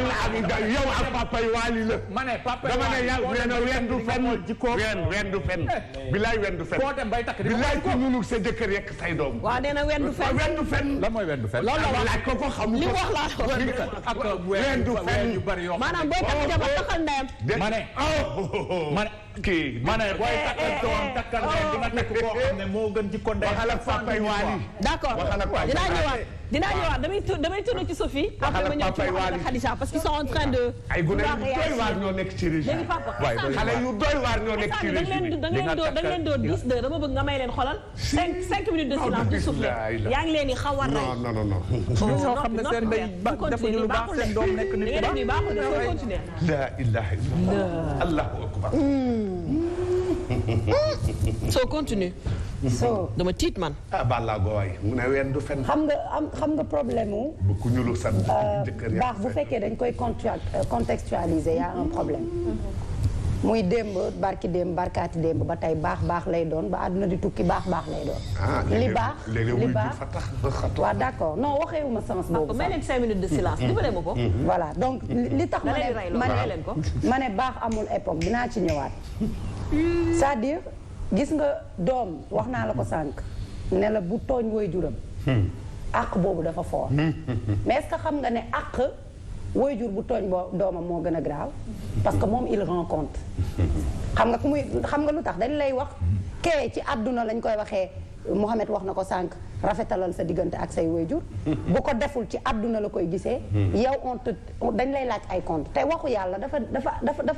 man la yow ak papa yi waali la. ma ne papa dama ne yow nee na ween du fen ween du fen. bilaay ween du fen. koo dem bay takk di bilaay ku ñuulul sa jëkkër yekk say doom. waaw nee na ween du fen. ween du fen. lan mooy ween du fen. loolu la laaj ko ko xam ko. li mu wax laa ak ween du fen yu bari yoo maanaam booy takk jabar takkal ndeyam. ma ne ma ne kii ma ne booy takkal doom takkal ndeyam di nga takk koo xam ne moo gën ci kon waxal ak papa yi waali. d'accord dinaa ñëwaat damay tourner ci Sophie. après ma ñëw ci Mouhamed ak Khadija parce qu'ils sont en train de. ay gune yu doy waar ñoo nekk ci région. léegi papa xale yu doy waar ñoo nekk ci région. da nga leen doon 10-2 dama bëgg nga may leen xolal. 5 minutes de silence du souffle. yaa ngi leen di xaw a rey. non. soo xam ne seen day defuñu lu baax seen doom nekk nit ku baax. continuer. la ilaha illallah. allahu akbar. soo continue. dama tiit man. Balla Gowaay mu ne ween du fen. xam nga problème mu. bu ku ñuulu sant jëkkër baax bu fekkee dañ koy contextualiser y a un problème. muy démb barki démb barkaati démb ba tey baax lay doon ba àdduna di tukki baax lay doon. li baax waaw d'accord non waxeewuma sens boobu. may leen 5 minutes de silence dimbale ma ko. voilà donc li tax ma ne baax amul époque dinaa ci ñëwaat. c'est-à-dire gis nga doom wax naa la ko sànq ne la bu tooñ waajuram. àq boobu dafa fort. mais est-ce que xam nga ne àq waajur bu tooñ doomam moo gën a grave parce que moom il rend compte. xam nga lu tax dañ lay wax kee ci àdduna lañ koy waxee Mohamed wax na ko sànq rafetalal sa diggante ak say waajur. bu ko deful ci àdduna la koy gisee. yow dañ lay laaj ay compte te waxu yàlla dafa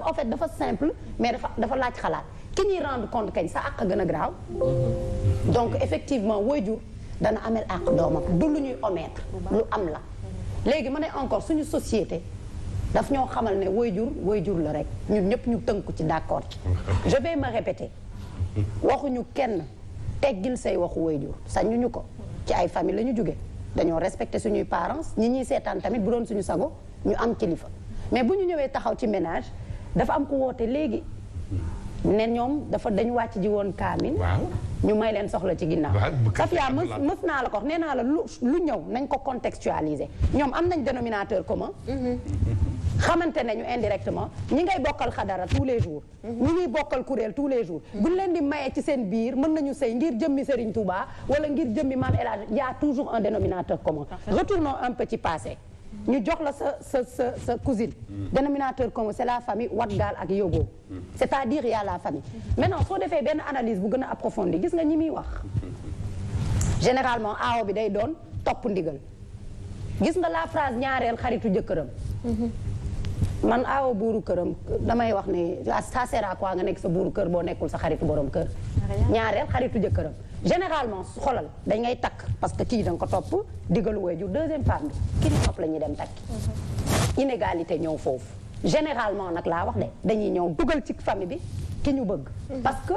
en fait dafa simple mais dafa laaj xalaat ki ñuy rendre compte kañ sa àq gën a grave. donc effectivement waajur dana amel àq doomam du lu ñuy omettre lu am la. léegi ma ne encore suñu société daf ñoo xamal ne waajur la rek ñun ñëpp ñu tënku ci d'accord ci. je vais me répéter waxuñu kenn teggil say waxu waajur sañuñu ko ci ay famille la ñu jóge dañoo respecter suñuy parents ñi ñuy seetaan tamit bu doon suñu sago ñu am kilifa mais bu ñu ñëwee taxaw ci ménage dafa am ko woote léegi ne ñoom dañu wàcc ji woon kaamin. ñu may leen soxla ci ginnaaw. Safia mës naa la ko wax nee naa la lu ñëw nañ ko contextualiser ñoom am nañ dénominateur commun. xamante nañu indirectement ñi ngay bokkal xadara tous les jours. ñi ngi bokkal kuréel tous les jours. buñ leen di mayee ci seen biir mën nañu sëy ngir jëmmi Serigne Touba wala ngir jëmmi Mame El Hadj y a toujours un dénominateur commun. retournons un peu ci passé. ñu jox la sa cousine. dénominateur commun c'est la famille Watgal ak Yogo. c'est-à-dire y a la famille. maintenant soo defee benn analyse bu gën a approfondie gis nga ñi muy wax. généralement aawo bi day doon topp ndigal. gis nga la phrase ñaareel xaritu jëkkëram. man aawo buuru këram damay wax ne ça sert à quoi nga nekk sa buuru kër boo nekkul sa xaritu borom kër. ñaareel xaritu jëkkëram. généralement xolal dañ ngay takk parce que kii da nga ko topp digalu waajur deuxième femme bi ki ñu topp la ñuy dem takki. inégalité ñëw foofu généralement nag laa wax de dañuy ñëw dugal ci famille bi ki ñu bëgg. parce que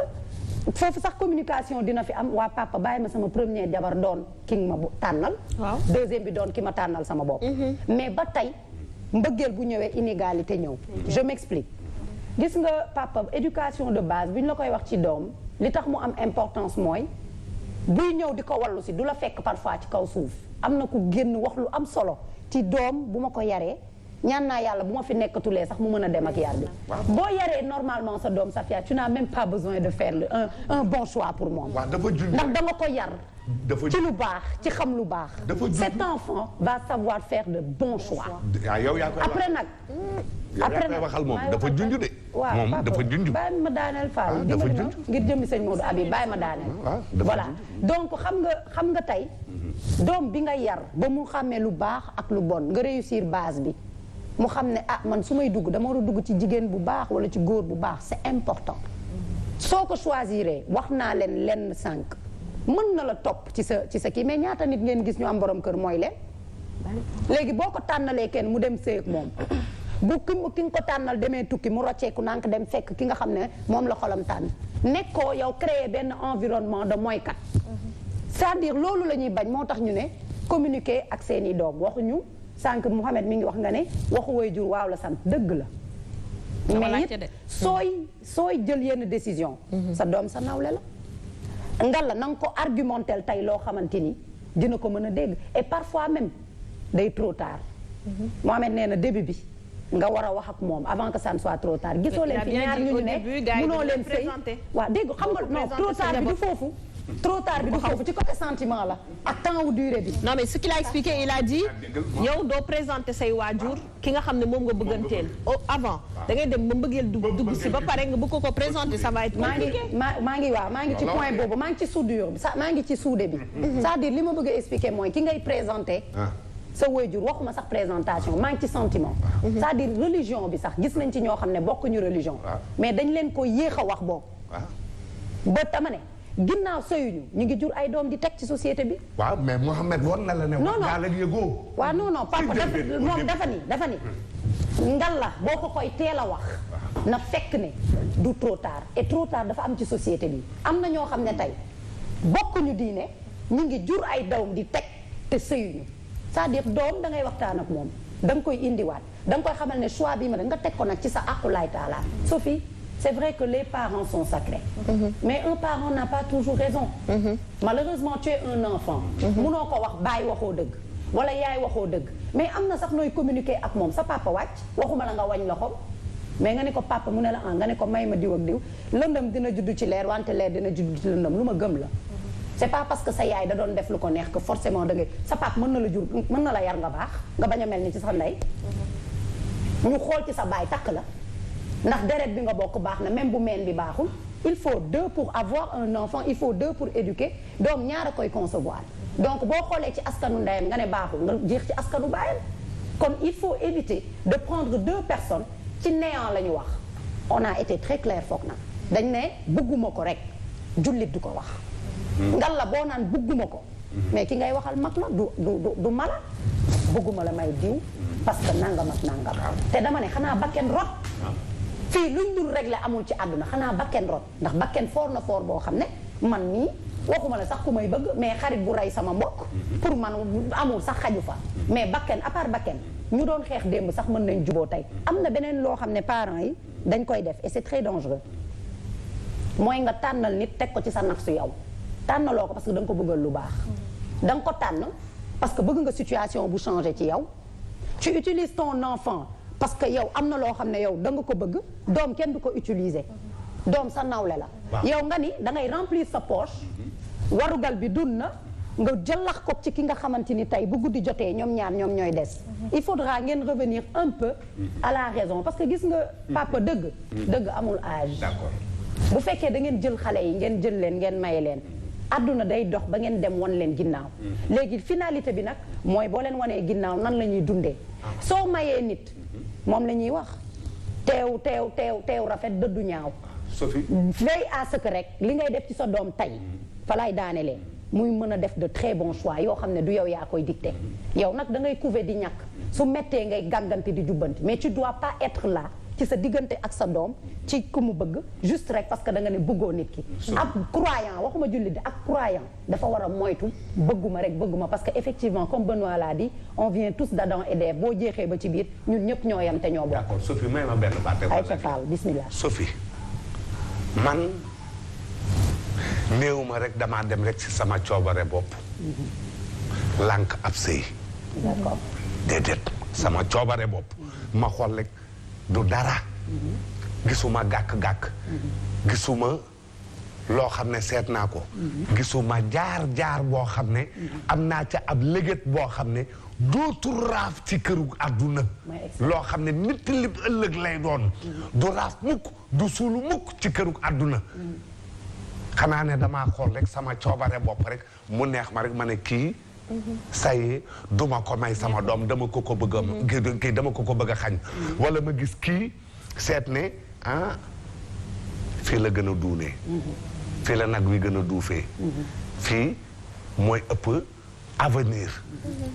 foofu sax communication dina fi am waa papa bàyyi ma sama premier jabar doon ki nga ma tànnal. deuxième bi doon ki ma tànnal sama bopp. mais ba tey mbëggeel bu ñëwee inégalité ñëw. je m'explique gis nga papa éducation de base bu ñu la koy wax ci doom li tax mu am importance mooy. buy ñëw di ko wallu si du la fekk parfois ci kaw suuf am na ku génn wax lu am solo ci doom bu ma ko yaree ñaan naa yàlla bu ma fi nekkatulee sax mu mën a dem ak yar bi boo yaree normalement sa doom Safia tu n'as même pas besoin de faire un bon choix pour moom ndax da nga ko yar ci lu baax ci xam lu baax cet enfant va savoir faire de bons choix après nag waxal moom dafa junj de moom dafa junj bàyyi ma daaneel Fall dimbali ma ngir jëmmi sëñ Modou Abi bàyyi ma daaneel voilà donc xam nga tey doom bi nga yar ba mu xàmmee lu baax ak lu bon nga réussir base bi mu xam ne man su may dugg dama war a dugg ci jigéen bu baax wala ci góor bu baax c'est important soo ko choisiree wax naa leen lenn sànq mën na la topp ci sa kii mais ñaata nit ngeen gis ñu am borom kër mooy leen léegi boo ko tànnalee kenn mu dem sëy ak moom bu ki nga ko tànnal demee tukki mu rocceeku nank dem fekk ki nga xam ne moom la xolam tànn nekkoo yow créer benn environnement de moykat c'est-à-dire loolu la ñuy bañ moo tax ñu ne communiquer ak seeni doom waxuñu sànq Mouhamed mi ngi wax nga ne waxu waajur waaw la sant dëgg la mais it sooy jël yenn décision sa doom sa nawle la nga la na nga ko argumentel tey loo xamante ni dina ko mën a dégg et parfois même day trop tard Mohamed nee na début bi nga war a wax ak moom avant que ça ne soit trop tard gisoo leen fi ñaar ñu ne mënoo leen sëy waaw dégg xam nga non trop tard bi du foofu trop tard bi du foofu ci côté sentiment la ak temps ou durée bi. non mais ce qu'il a expliqué il a dit yow doo présenter say waajur ki nga xam ne moom nga bëgganteel avant da ngay dem ba mbëggeel dugg si ba pare nga bëgg ko présenter ça va être compliqué. maa ngi ci point boobu maa ngi ci soudure bi maa ngi ci soudé bi. c'est-à-dire li ma bëgg a expliquer mooy ki ngay présenter. sa waajur waxuma sax présentation maa ngi ci sentiment. c'est-à-dire religion bi sax gis nañ ci ñoo xam ne bokkuñu religion. mais dañ leen ko yéex a wax boobu. ba tama ne. ginnaaw sëyuñu ñu ngi jur ay doom di teg ci société bi. waaw mais Mohamed woon na la ne. non non yëgoo. waaw non papa moom dafa ni ngal la boo ko koy teel a wax. na fekk ne du trop tard et trop tard dafa am ci société bi am na ñoo xam ne tey bokkuñu diine ñu ngi jur ay doom di teg te sëyuñu c'est-à-dire doom da ngay waxtaan ak moom da nga koy indiwaat da nga koy xamal ne choix bi ma da nga teg ko nag ci sa aqulaay taala Sophie. C'est vrai que les parents sont sacrés. Mais un parent n'a pas toujours raison. Malheureusement tu es un enfant. munoo ko wax baay waxoo dëgg wala yaay waxoo dëgg mais am na sax nooy communiquer ak moom sa papa wàcc waxuma la nga wañ loxoom mais nga ne ko papa mu ne la nga ne ko may ma diw ak diw lëndëm dina judd ci leer wante leer dina judd ci lëndëm lu ma gëm la. C'est pas parce que sa yaay da doon def lu ko neex que forcément da ngay sa papa mën na la jur mën na la yar nga baax nga bañ a mel ni ci sa ndey. ñu xool ci sa baay takk la. ndax deret bi nga bokk baax na même bu meen bi baaxul il faut deux pour avoir un enfant il faut deux pour éduquer doom ñaar a koy concevoir donc boo xoolee ci askanu ndeyam nga ne baaxul nga jeex ci askanu baayam kon il faut éviter de prendre deux personnes ci néant la ñu wax on a été très clair foog na dañ ne bëgguma ko rek jullit du ko wax ngal la boo naan bëgguma ko mais ki ngay waxal mag la du mala bëgguma la may diw parce que nangam ak nangam te dama ne xanaa bakken rot fii luñ dul régler amul ci àdduna xanaa bakken rot ndax bakken foor na foor boo xam ne man nii waxuma la sax ku may bëgg mais xarit bu rey sama mbokk pour man amul sax xaju fa mais bakken à part bakken ñu doon xeex démb sax mën nañ juboo tey am na beneen loo xam ne parents yi dañ koy def et c'est très dangereux mooy nga tànnal nit teg ko ci sa nafsu yow tànnaloo ko parce que da nga ko bëggal lu baax da nga ko tànn parce que bëgg nga situation bu changer ci yow tu utilises ton enfant parce que yow am na loo xam ne yow da nga ko bëgg doom kenn du ko utiliser doom sa nawle la yow nga ni da ngay remplir sa poche warugal bi dun na nga jëlax ko ci ki nga xamante ni tey bu guddi jotee ñoom ñaar ñoom ñooy des il faudra ngeen revenir un peu à la raison parce que gis nga papa dëgg amul âge bu fekkee da ngeen jël xale yi ngeen jël leen ngeen maye leen àdduna day dox ba ngeen dem wan leen ginnaaw léegi finalité bi nag mooy boo leen wanee ginnaaw nan la ñuy dundee soo mayee nit moom la ñuy wax teew rafet dëddu ñaaw Sophie veille à ce que rek li ngay def ci sa doom tey fa laay daanelee muy mën a def de très bons choix yoo xam ne du yow yaa koy dicté yow nag da ngay couver di ñàkk su mettee ngay gàggante di jubbanti mais tu dois pas être là ci sa diggante ak sa doom ci ku mu bëgg juste rek parce que da nga ne bëggoo nit ki ak croyant waxuma jullit ak croyant dafa war a moytu bëgguma parce que effectivement comme Benoît l'a dit on vient tous d'Adam et d'Ève boo jeexee ba ci biir ñun ñëpp ñoo yam te ñoo bokk. D'accord Sophie may ma benn baat ay sa faal bismillah Sophie man néewuma rek damaa dem rek ci sama coobare bopp lànk ab sëy d'accord déedéet sama coobare bopp ma xool rek du dara gisuma gàkk-gàkk gisuma loo xam ne seet naa ko gisuma jaar boo xam ne am naa ca ab léget boo xam ne dootul raaf ci këru àdduna loo xam ne nit li ëllëg lay doon du raaf mukk du suulu mukk ci këru àdduna xanaa ne damaa xool rek sama coobare bopp rek mu neex ma rek ma ne kii saye duma ko may sama doom dama ko bëgg a kii dama ko bëgg a xañ wala ma gis kii seet ne fii la gën a duunee fii la nag wi gën a duufee fii mooy ëpp avenir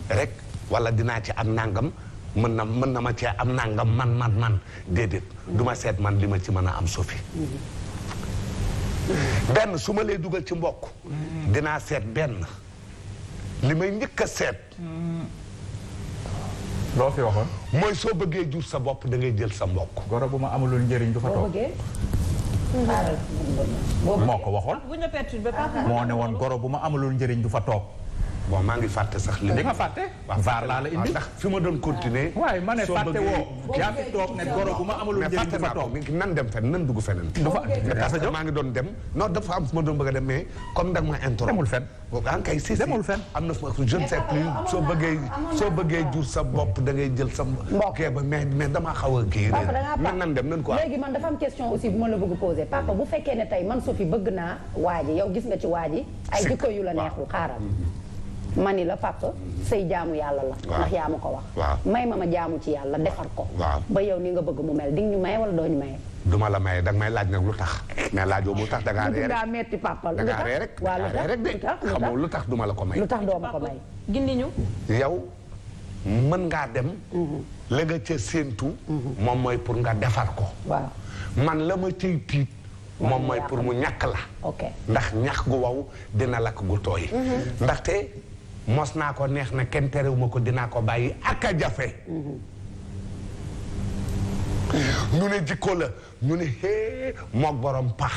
rek wala dinaa ci am nangam mën na ma cee am nangam man déedéet duma seet man li ma ci mën a am Sophie benn su ma lay dugal ci mbokk dinaa seet benn li may njëkk a seet loo fi waxoon mooy soo bëggee jur sa bopp da ngay jël sa mbokk goro bu ma amulul njëriñ du fa toog moo ko waxoon moo ne woon goro bu ma amulul njëriñ du fa toog bon maa ngi fàtte sax li nga fàtte vaar laa la indi ndax fi ma doon continuer waaye ma ne fàtte woo yaa fi toog ne goro bu ma amalul njëriñ dafa toog nan dem fenn nan dugg feneen parce que maa ngi doon dem non dafa am fu ma doon bëgg a dem mais comme da nga ma interrompre demul fenn an kay si demul fenn am na je ne sais plus soo bëggee jur sa bopp da ngay jël sa kee ba mais damaa xaw a kii nan dem nan quoi léegi man dafa am question aussi bu ma la bëgg poser papa bu fekkee ne tey man Sophie bëgg naa waa ji yow gis nga ci waa ji ay jikko yu la neexul xaaral ma ni la papa say jaamu yàlla la ndax yaa ma ko wax may ma jaamu ci yàlla defar ko ba yow ni nga bëgg mu mel di ñu maye wala doo ñu maye duma la maye danga may laaj nag lu tax mais laajoo mu tax dangaa ree rek metti papa da ngaa ree rek waaw lu tax rek de xamoo lu tax duma la ko may lu tax doo ma ko may gindi ñu yow mën ngaa dem la nga ca séentu moom mooy pour nga defar ko waaw man la ma ciy tiit moom mooy pour mu ñàkk la ndax ñax gu waw dina lakk gu tooy ndaxte mos naa ko neex na kenn terewuma ko dinaa ko bàyyi ak a jafe ñu ne jikko la ñu ne hee mook borom pax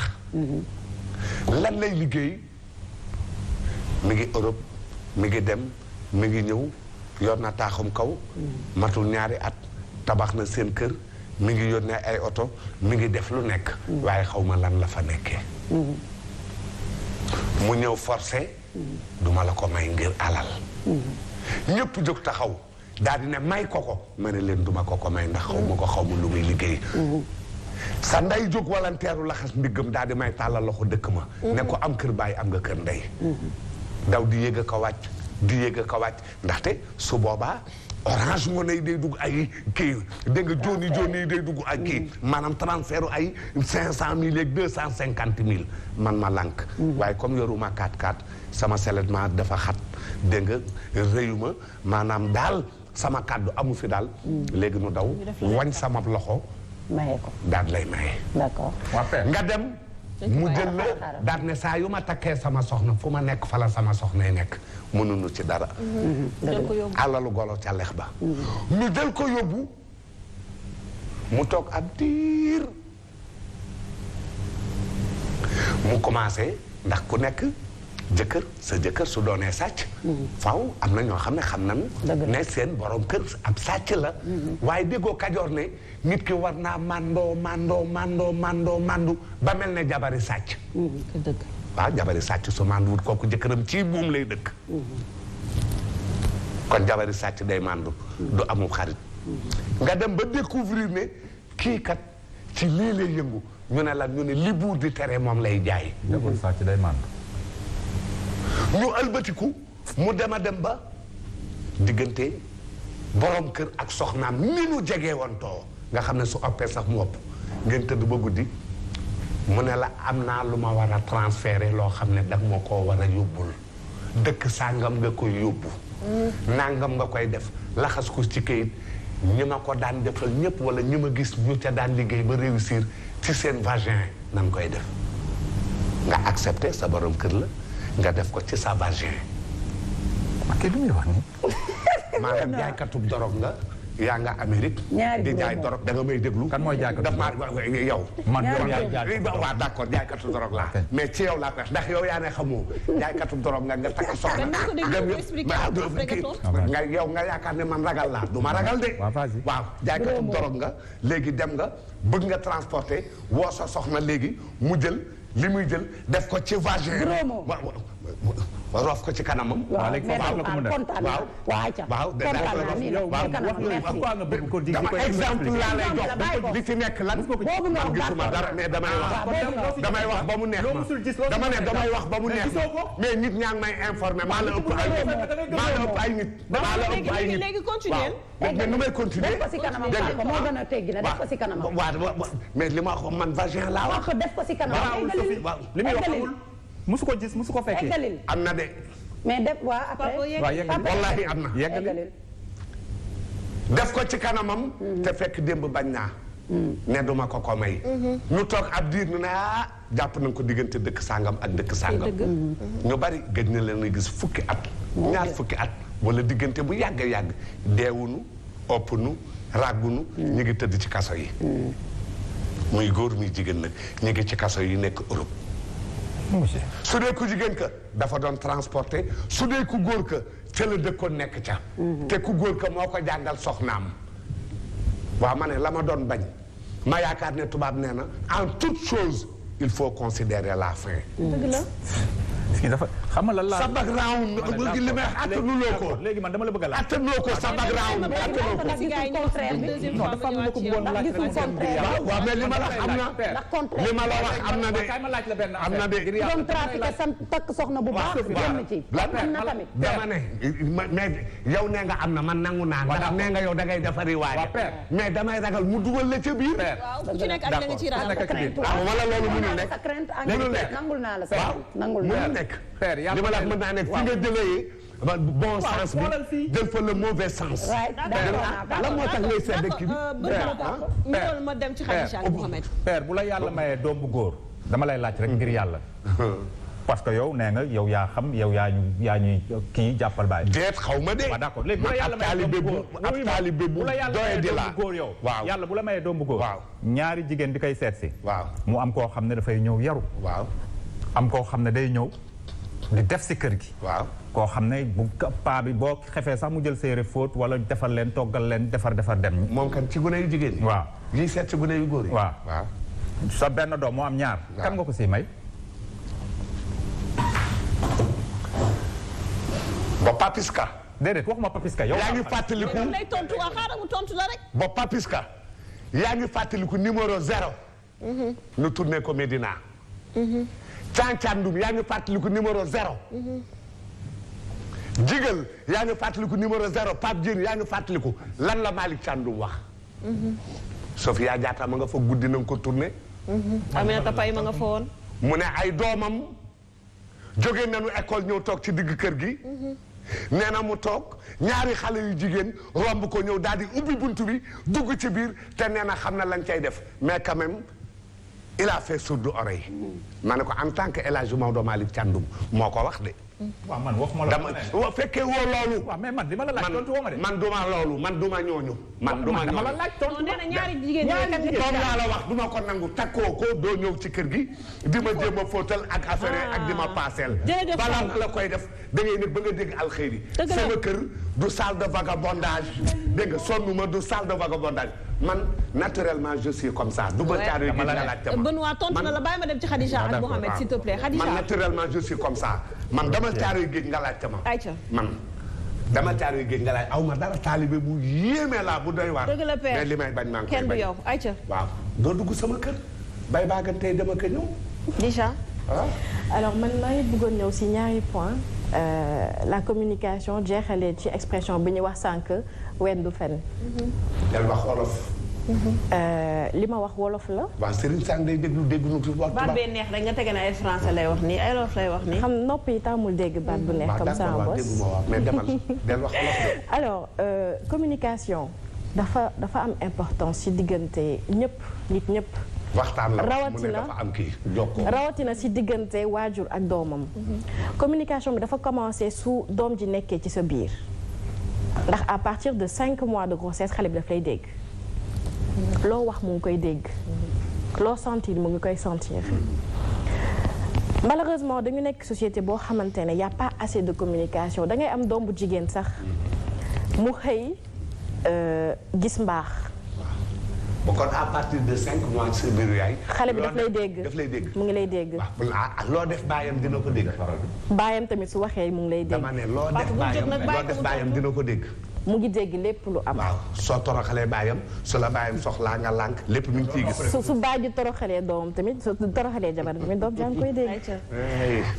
lan lay liggéey mi ngi Europe mi ngi dem mi ngi ñëw yor na taaxum kaw matul ñaari at tabax na seen kër mi ngi yónnee ay oto mi ngi def lu nekk waaye xaw ma lan la fa nekkee mu ñëw forcé duma la ko may ngir alal ñëpp jóg taxaw daal di ne may ko ma ne leen duma ko may ndax xaw ma lu muy liggéey sa ndey jóg walanteeru laxas ndiggam daal di may tàllal loxo dëkk ma ne ko am kër bàyyi am nga kër ndey daw di yéeg a ko wàcc di yéeg a ko wàcc ndaxte su boobaa Orange Money yi day dugg ay kii dégg nga joni yi day dugg ay kii maanaam transfert ay 500 000 ak 250 000 man ma lànk waaye comme yoruma 4x4 sama selettement dafa xat dégg nga réyuma maanaam daal sama kàddu amu fi daal léegi nu daw wañ sama loxo maye ko daal lay maye d'accord nga dem mu jël la daal ne saa yu ma takkee sama soxna fu ma nekk fala sama soxna yi nekk mënuñu ci dara alalu golo ca lex ba ñu jël ko yóbbu mu toog ab diir mu commencé ndax ku nekk jëkkër sa jëkkër su doonee sàcc faaw am na ñoo xam ne xam nañu ne seen borom kër ab sàcc la waaye déggoo Kajoor ne nit ki war naa mandoo ba mel ne jabari sàcc waaw jabari sàcc su mandu wut kooku jëkkëram ci buum lay dëkk kon jabari sàcc day mandu du amul xarit nga dem ba découvrir ne kii kat ci lii lay yëngu ñu ne la ñu ne li buur di tere moom lay jaay jabari sàcc day mandu ñu ëlbatiku mu dem a dem ba diggante borom kër ak soxnaam ni nu jegee woon too nga xam ne su oppee sax mu ëpp ngeen tëdd ba guddi mu ne la am naa lu ma war a transférer loo xam ne dag moo koo war a yóbbul dëkk sàngam nga koy yóbbu nangam nga koy def laxas ko ci kayit ñi ma ko daan defal ñëpp wala ñi ma gis ñu ca daan liggéey ba réussir ci seen vagin nan koy def nga accepté sa borom kër la nga def ko ci sa vagin ak li muy wax ni maanaam jaaykatub dorog nga yaa nga Amérique di jaay dorog da nga may déglu kan mooy jaaykatu daf maa yow man yow yaay jaaykatu waaw d'accord jaaykatu dorog laa mais ci yow laa ko ndax yow yaa ne xamoo jaaykatu dorog nga takk soxna nga yow nga yaakaar ne man ragal laa du ma ragal de waaw jaaykatu dorog nga léegi dem nga bëgg nga transporter woo sa soxna léegi mu jël li muy jël def ko ci vagin roof ko ci kanamam. waaw léegi foofu am na ko mu def waaw waaw dama exemple laa lay jox li ci nekk lan man gisuma dara mais damay wax ba mu neex ma dama ne damay wax ba mu neex ma mais nit ñaa ngi may informé maa la ëpp ay nit maa la ëpp ay nit léegi continuer mais nu may continuer def ko si kanamam dégg nga moo gën a teggi na def ko si kanamam waaw mais li ma wax man vagin laa wax def ko si kanamam li muy wax amul musu ko gis musu ko fekkee am na de mais def waa après wallahi am na yeggalil def ko ci kanamam te fekk démb bañ naa ne duma ko may ñu toog ab diir ñu ne jàpp nañ ko diggante dëkk sàngam ak dëkk sàngam ñu bari gëj na leen gis fukki at ñaar fukki at wala diggante bu yàgg deewunu oppunu ràggunu ñu ngi tëdd ci kaso yi muy góor muy jigéen nag ñu ngi ci kaso yi nekk Europe su dee ku jigéen ka dafa doon transporter su dee ku góor ka ca la dëkkoon nekk ca. te ku góor ka moo ko jàngal soxnaam. waaw ma ne la ma doon bañ ma yaakaar ne tubaab nee na en toute chose il faut considérer la fin. dëgg la. dafa xam nga lan laa. sa background li may attanuloo ko. léegi man dama la bëgg a laaj. attanuloo ko sa background attanuloo ko. non dafa am lu ko bëggoon laaj rek. waaw mais li ma la wax am na. li ma la wax am na de. ma laaj la benn am na de. doon trafiqué sam takk soxna bu baax. génn ci am na tamit. dama ne mais yow nee nga am na man nangu naa. ndax nee nga yow da ngay defari waaye. mais damay ragal mu dugal la ca biir. waaw ku ci nekk ak la nga ciy ragal. wala loolu mënul nekk. mënul nekk nangul naa la sa nangul naa la. père li ma la wax mën naa nekk fi nga jëlee bon sens bi jël fa le mauvais sens. lan moo tax ngay seet dëkk bi. ñu ma dem ci Khadija ak Mohamed. père bu la yàlla mayee doom bu góor dama lay laaj rek ngir yàlla. parce que yow nee nga yow yaa xam yow yaa ñuy kii jàppal baay. déet xaw ma de. waaw d'accord léegi bu la yàlla mayee doom bu góor ab taalibe bu doye di la góor yow. waaw yàlla bu la mayee doom bu góor. waaw ñaari jigéen di koy seet si. waaw mu am koo xam ne dafay ñëw yaru. waaw am koo xam ne day ñëw di def si kër gi. waaw koo xam ne bu paa bi boo xefee sax mu jël séeré fóot wala defar leen toggal leen defar dem. moom kan ci gune yu jigéen ñi. waaw ñuy seet ci gune yu góor yi. waaw waaw. sa benn doom moo am ñaar. kan nga ko si may. ba Papiska. déedéet waxuma Papiska yow. yaa ngi fàttaliku lay tontu waa xaaral mu tontu la rek. ba Papiska. yaa ngi fàttaliku numéro 0. nu tourné ko Médina. Cancandum yaa ngi fàttaliku numéro 0. Jigal yaa ngi fàttaliku numéro 0 Pape Dieng yaa ngi fàttaliku lan la Malick Thiandoum wax. Sofia Diatta ma nga fa guddi na nga ko tourné. Aminata Paye ma nga fa woon. mu ne ay doomam jóge nañu école ñëw toog ci digg kër gi. nee na mu toog ñaari xale yu jigéen romb ko ñëw daal di ubbi buntu bi dugg ci biir te nee na xam na lañ cay def mais quand même. il a fait sourde oreille. ma ne ko en tant que El Hadj Maodo Malick Thiandoum moo ko wax de. waaw man waxuma la. dama fekkee woo loolu. waaw mais man dama la laaj tontu woo ma de. man duma loolu man duma ñooñu. man duma ñooñu dama la laaj tontu nee na ñaari jigéen ñi doom laa la wax duma ko nangu takkoo ko doo ñëw ci kër gi di ma jéem a fóotal ak affaire ak di ma paaseel. jërëjëf balaa nga la koy def da ngay nekk ba nga dégg alxeyri. sama kër du salle de vagabondage dégg nga sonnuma du salle de vagabondage man naturellement je suis comme ça. du ma caare gi nga laaj te ma Benoît tontu na la bàyyi ma dem ci Khadija ak Mohamed s'il te plaît. Khadija man naturellement je suis comme ça man dama caare géej nga laaj te ma. ayca man dama caare géej nga laaj aw ma dara taalibe bu yéeme laa bu doy waar. dëgg la père mais li may bañ maa ngi koy bañ kenn du yow ayca. waaw doo dugg sama kër bay baagan tey dama ko ñëw. Déjà. alors man maa ngi bëggoon ñëw si ñaari point la communication jeexalee ci expression bi ñu wax sànq wen du fen. del wax wolof. li ma wax wolof la. waaw Serigne Sang day déglu nu fi wax baat bee neex rek nga tege na ay français lay wax nii ay wolof lay wax nii. xam nopp yi tàmmul dégg baat bu neex comme ça en boss. mais demal del wax wolof de. alors communication dafa am importance ci diggante ñëpp nit ñëpp. waxtaan la rawatina mu ne dafa am kii jokkoo rawatina ci diggante waajur ak doomam. communication bi dafa commencer su doom ji nekkee ci sa biir. ndax à partir de 5 mois de grossesse xale bi daf lay dégg. loo wax mu ngi koy dégg. loo sentir mu ngi koy sentir. malheureusement dañu nekk société boo xamante ne y a pas assez de communication da ngay am doom bu jigéen sax mu xëy gis mbaax. ba kon à partir de 5 mois ci biir yaay. xale bi daf lay dégg daf lay dégg. mu ngi lay dégg. waaw loo def baayam dina ko dégg. baayam tamit su waxee mu ngi lay dégg. dama ne loo def baayam dina ko dégg. mu ngi dégg lépp lu am. waaw soo toroxalee baayam su la baayam soxlaa nga lànk lépp mi ngi ciy gis. su baay ji toroxalee doom tamit su toroxalee jabar tamit doom jaa ngi koy dégg.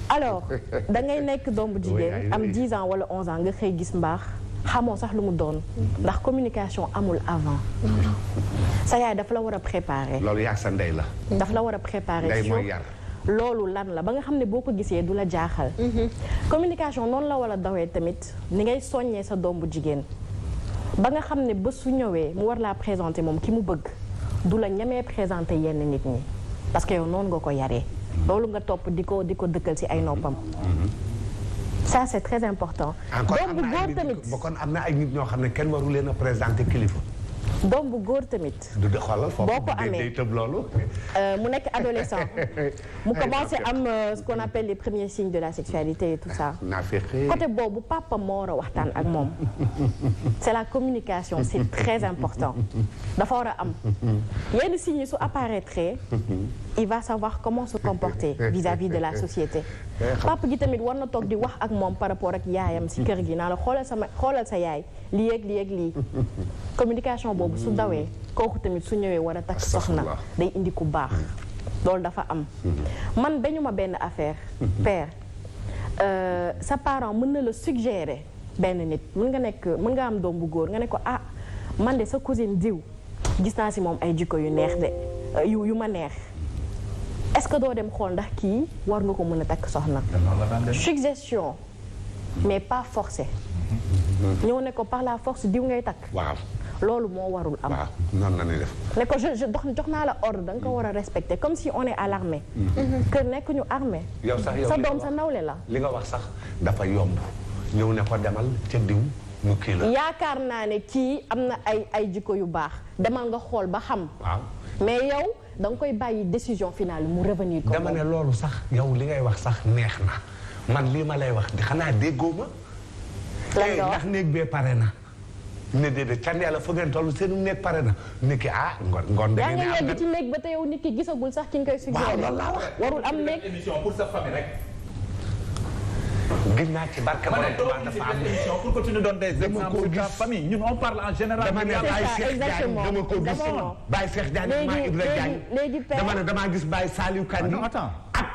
alors da ngay nekk doom bu jigéen am 10 ans wala 11 ans nga xëy gis mbaax xamoo sax lu mu doon. ndax communication amul avant. sa yaay dafa la war a préparer. loolu yaa sa ndey la. dafa la war a préparer. ndey mooy yar. loolu lan la ba nga xam ne boo ko gisee du la jaaxal. communication noonu la war a dawee tamit ni ngay soññee sa doom bu jigéen ba nga xam ne ba su ñëwee mu war laa présenter moom ki mu bëgg du la ñemee présenter yenn nit ñi parce que yow noonu nga ko yaree loolu nga topp di ko dëkkal ci ay noppam. ça c'est très important. encore doom bu góor tamit ba kon am na ay nit ñoo xam ne kenn waru leen a présenter kilifa. doom bu góor tamit. du de xoolal foofu boo ko amee day tëb loolu. mu nekk adolescent mu commencé am ce qu'on appelle les premiers signes de la sexualité et tout ça. naa fexe côté boobu papa moo war a waxtaan ak moom. c'est la communication c'est très important. dafa war a am yenn signes yi su apparaître il va savoir comment se comporter vis-à-vis de la société. papa gi tamit war na toog di wax ak moom par rapport ak yaayam si kër gi naa la xoolal sa yaay lii ak lii ak lii. communication boobu su dawee kooku tamit su ñëwee war a takk soxna day indi ku baax loolu dafa am. man dañu ma benn affaire. père sa parent mën na la suggérer benn nit mën nga am doom bu góor nga ne ko ah man de sa cousine diw gis naa si moom ay jikko yu neex de yu ma neex est-ce que doo dem xool ndax kii war nga ko mën a takk soxna. suggestion mais pas forcé. ñëw ne ko par la force diw ngay takk. waaw loolu moo warul am. waaw noonu la ñuy def. ne ko jox naa la ordre da nga ko war a respecter comme si on est à l'armée. que nekk ñu armée. yow sax yow sa doom sa nawle la. li nga wax sax dafa yomb ñëw ne ko demal ca diw mu kii la. yaakaar naa ne kii am na ay jikko yu baax demal nga xool ba xam. waaw mais yow da nga koy bàyyi décision finale mu revenir. dama ne loolu sax yow li ngay wax sax neex na man lii ma lay wax di xanaa déggoo ma. lan nga wax ndax néeg bee pare na. ne déedéet can yàlla fa ngeen toll seen néeg pare na nit ki ngoon da ngeen yaa ngi yegg ci néeg ba te yow nit ki gisagul sax ki nga koy suggéré. waaw loolu laa wax warul am néeg. émission pour sa famille rek. gis naa ci barke borom Tuubaa dafa am émission pour que tu nous donnes des exemples pour ta famille ñun on parle en général. dama ne Baye Cheikh Diagne dama ko gis Baye Cheikh Diagne maa Ibra Diagne dama ne damaa gis Baye Saliou Kandji ak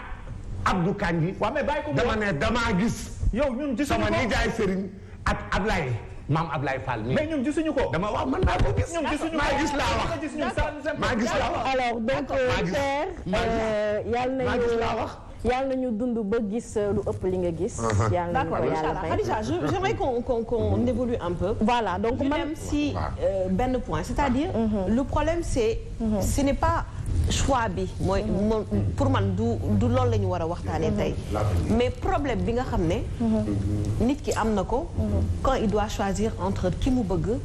Abdou Kandji. waaw mais bàyyi ko dama ne damaa gis. yow ñun gisuñu ko sama nijaay Serigne ak Ablaye maam Ablaye Fall mi. mais ñun gisuñu ko. dama wax man maa ko gis. ñun gisuñu ko maa gis laa wax maa gis laa wax. alors donc père yàlla nañu dund ba gis lu ëpp li nga gis. yàlla nañu ko yàlla fay. Khadija j'aimerais qu'on évolue un peu. voilà donc man même si benn point c'est-à-dire le problème c'est ce n'est pas choix bi mooy pour man du loolu la ñu war a waxtaanee tey mais problème bi nga xam ne nit ki am na ko quand il doit choisir entre ki mu bëgg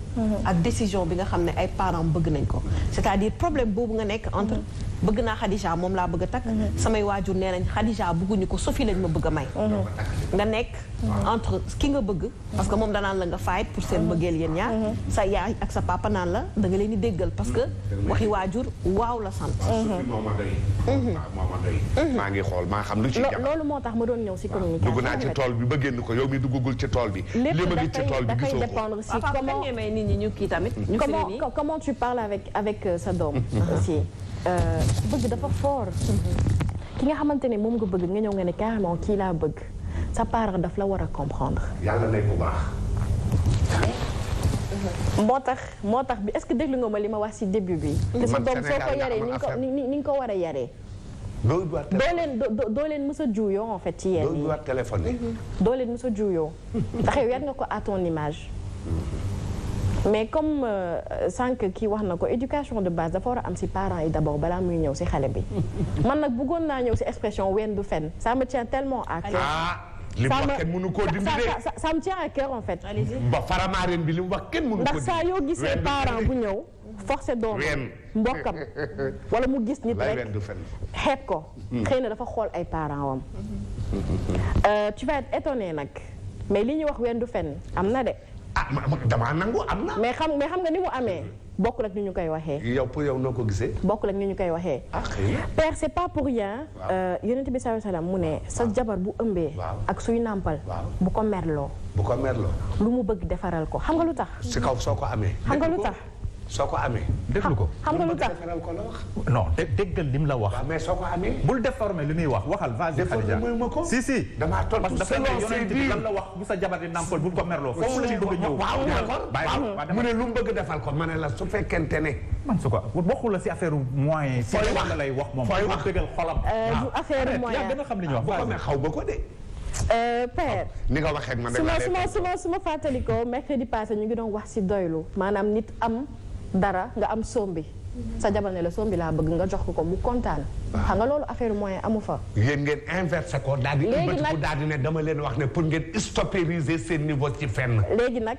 ak décision bi nga xam ne ay parents bëgg nañ ko c'est-à-dire problème boobu nga nekk entre bëgg naa Khadija moom laa bëgg a takk samay waajur nee nañ Khadija bëgguñu ko Sophie lañ ma bëgg a may nga nekk entre ki nga bëgg parce que moom danaan la nga fight pour seen bëggeel yéen ñaar sa yaay ak sa papa naan la da nga leen di déggal parce que waxi waajur waaw la sant maa ngi xool maa xam lu ci jàpp loolu moo tax ma doon ñëw si communication dugg naa ci tool bi ba génn ko yow mi duggagul ci tool bi li ma gis ci tool bi gisoo ko dépendre si comment may nit ñi ñu kii tamit comment tu parles avec sa doom aussi bëgg dafa fort ki nga xamante ne moom nga bëgg nga ñëw nga ne carrément kii laa bëgg sa parent daf la war a comprendre yàlla nay bu baax moo tax bi est-ce que déglu nga ma li ma wax ci début bi te sa doom soo ko yaree ni nga ko war a yaree doo leen mës a juuyoo en fait ci yéen yi téléphone doo leen mës a juuyoo ndax yow yar nga ko à ton image mais comme sànq kii wax na ko éducation de base dafa war a am ci parents yi d'abord balaa muy ñëw ci xale bi man nag bëggoon naa ñëw ci expression ween du fen ça me tient tellement à cœur li mu wax kenn mënu koo dindi de ça me tient à cœur en fait ba faramaareen bi li mu wax kenn mënu ko ndax saa yoo gisee parent bu ñëw forcé doom mbokkam wala mu gis nit rek xeeb ko xëy na dafa xool ay parents wam tu vas être étonné nag mais li ñuy wax ween du fen am na de damaa nangu am na mais xam nga ni mu amee bokkul ak ni ñu koy waxee. yow pour yow noo ko gisee. bokkul ak ni ñu koy waxee. père c'est pas pour rien. yonent bi sallallahu alayhi wasallam mu ne sa jabar bu ëmbee. ak suy nàmpal. bu ko merloo. bu ko merloo. lu mu bëgg defaral ko xam nga lu tax. si kaw soo ko amee. xam nga lu tax. soo ko amee. déglu ko xam nga lu tax defaral ko la wax. non déggal lim la wax. mais soo ko amee. bul déformer li muy wax waxal vas-y Khadija. si damaa tontu parce que dafa ne yonent bi lan la wax bu sa jabar di nàmpal bu ko merloo foofu la ñu bëgg a ñëw. waaw d'accord mu ne lu mu bëgg defal ko ma ne la su fekkente ne. man su ko waxul la si affaire moyen. fooy wax la lay wax moom. fooy wax dëggal xolam. du affaire moyen yaa gën a xam li ñu wax. bu ko xaw ba ko de. père ni nga waxee ak man rek su ma fàttali ko mercredi passé ñu ngi doon wax si doylu maanaam nit am dara nga am sombi sa jabar ne la sombi laa bëgg nga jox ko mu kontaan. xam nga loolu affaire moyen amu fa. yéen ngeen inversé ko daal di. léegi daal di ne dama leen wax ne pour ngeen stoppériser seen niveau ci fenn. léegi nag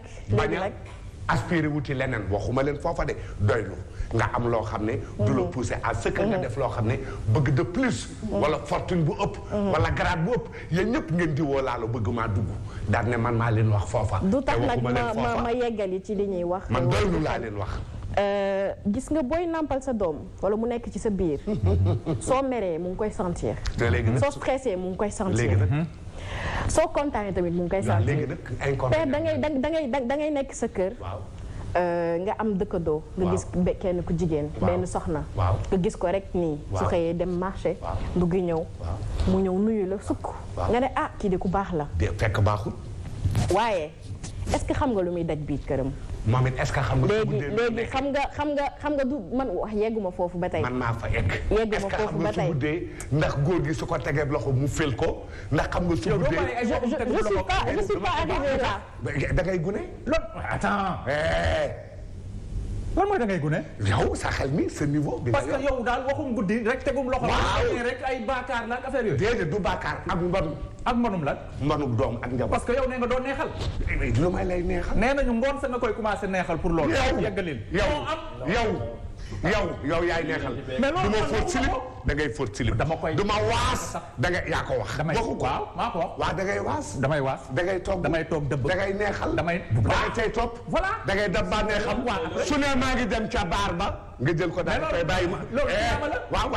aspiré wuti leneen waxuma leen foofa de doylu nga am loo xam ne du la pousser à ce que nga def loo xam ne bëgg de plus wala fortune bu ëpp wala grade bu ëpp yéen ñëpp ngeen di woo laalo bëgg maa dugg daal ne man maa leen wax foofa du tax nag ma yeggali ci li ñuy wax man doylu laa leen wax gis nga booy nàmpal sa doom wala mu nekk ci sa biir soo meree mu ngi koy sentir soo stressé mu ngi koy sentir soo kontaanee tamit mu ngi koy sentir léegi nag da ngay nekk sa kër nga am dëkkandoo nga gis kenn ku jigéen benn soxna nga gis ko rek nii su xëyee dem marché nduggi ñëw mu ñëw nuyu la sukk nga ne ah kii de ku baax la fekk baaxul waaye est-ce que xam nga lu muy daj biir këram moom it est-ce que xam nga léegi xam nga du man wax yegguma foofu ba tey man maa fa egg yegguma foofu ba tey su guddee ndax góor gi su ko tegee loxo mu fel ko ndax xam nga su guddee je suis pas arrivé là da ngay gune loolu attends lan mooy da ngay gune yow sa xel mi sa niveau bi parce que yow daal waxum guddi rek tegum loxo rek ay baakaar la ak affaire yooyu déedéet du baakaar ak mbon ak mbonum lan mbonum doom ak njaboot parce que yow nee nga doo neexal lu may lay neexal nee nañu ngoon sa nga koy commencé neexal pour loolu yeggalil yow yaay neexal du ma fóot silib da ngay fóot silib dama koy du ma waas da ngay yaa ko wax waxu ko waaw maa ko wax waaw da ngay waas damay waas da ngay toog damay toog dëbb da ngay neexal da ngay cay topp voilà da ngay dab ba neexal su ne maa ngi dem ca baar ba nga jël ko daal koy bàyyi ma waaw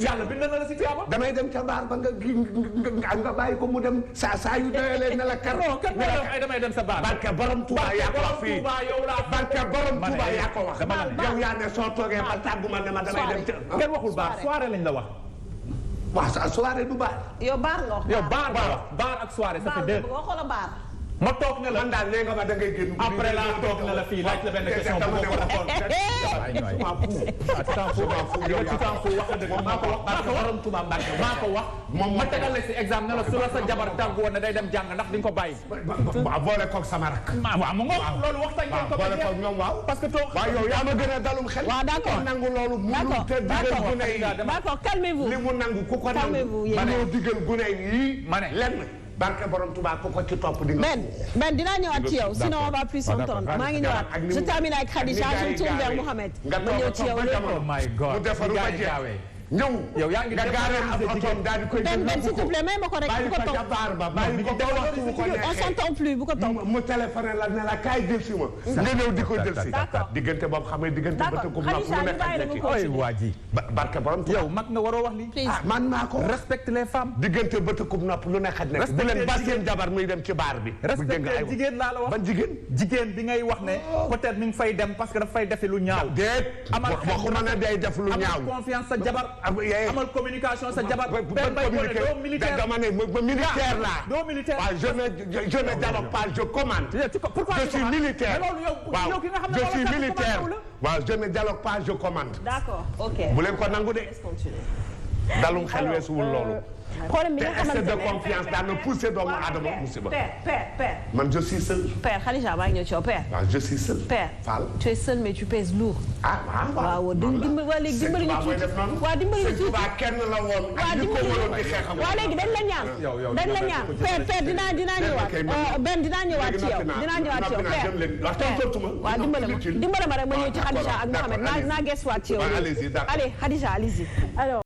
yàlla bind na la si tiyaaba damay dem ca baar ba nga bàyyi ko mu dem saa yu doyalee ne la kar ay damay dem sa baar barke borom Tuuba yaa ko wax fii barke borom Tuuba yaa ko wax yow yaa ne soo toogee ba tàggu ma ne ma damay dem ca kenn waxul baar soirée lañ la wax waaw soirée du baar yow baar nga wax yow baar nga wax baar ak soirée ça fait deux waxoo baar ma toog ne la man daal nee nga ma da ngay génn après la toog ne la fii laaj la benn question bu ma ko waxoon maa ko wax ma tegal la si exemple ne la su la sa jabar tàggu woon ne day dem jàng ndax di nga ko bàyyi boole koog sama rak waaw mu ngoog loolu waxtaan ngeen ko boole koog ñoom waaw parce que toog waaw yow yaa ma gën a dalum xel waaw d'accord nangu loolu mënul te digal gune yi d'accord calmez-vous li mu nangu ku ko nangu mënoo digal gune yi ma ne lenn barke borom Tuubaa ku ko ci topp di nga Ben dinaa ñëwaat ci yow sinon on va plus s'entendre maa ngi ñëwaat je termine avec Khadija je me tourne vers Mohamed ma ñëw ci yow oh my God mu defaru ba jeex ñëw yow yaa ngi gaare ab otoom daal di koy Ben s'il te plaît may ma ko rek bu ko topp bàyyi ko ba waxtu bu ko neexee on s'entend plus bu ko topp mu téléphoné la ne la kaay jël si ma nga ñëw di ko jël si diggante boobu xam nga diggante ba tëggu nopp lu nekk ak nekk oy waa ji barke borom yow mag nga waroo wax lii man maa ko respecte les femmes diggante ba tëggu nopp lu nekk ak nekk bu leen ba seen jabar muy dem ci baar bi respecte jigéen laa la wax ban jigéen jigéen bi ngay wax ne peut-être mi ngi fay dem parce que daf fay defi lu ñaaw déet waxuma ne day def lu ñaaw amal confiance sa jabar amal communication sa jabar benn doo militaire dama ne militaire laa doo militaire waaw je ne dialogue pas je commande je suis militaire waaw je suis militaire waaw je ne dialogue pas je commande d'accord ok bu leen ko nangu de dalum xel weesuwul loolu problème bi nga xamante de confiance daan na pousser doomu aadama musiba. Père. man je suis seul. Père Khadija maa ngi ñëw ci yow Père. waaw je suis seul. Père Fall. tu es seul mais tu pèses lourd. waaw dimbali waa léegi dimbali ñu tuuti waaw dimbali ñu tuuti. kenn la woon ak ñi ko waroon di xeex ak waaw léegi dañ la ñaan. dañ la ñaan Père dinaa ñëwaat. Ben dinaa ñëwaat ci yow dinaa ñëwaat ci yow Père. waaw dimbali ma rek ma ñëw ci Khadija ak Mohamed naa gestuwaat ci yow. allez-y d'accord allez Khadija allez-y. alors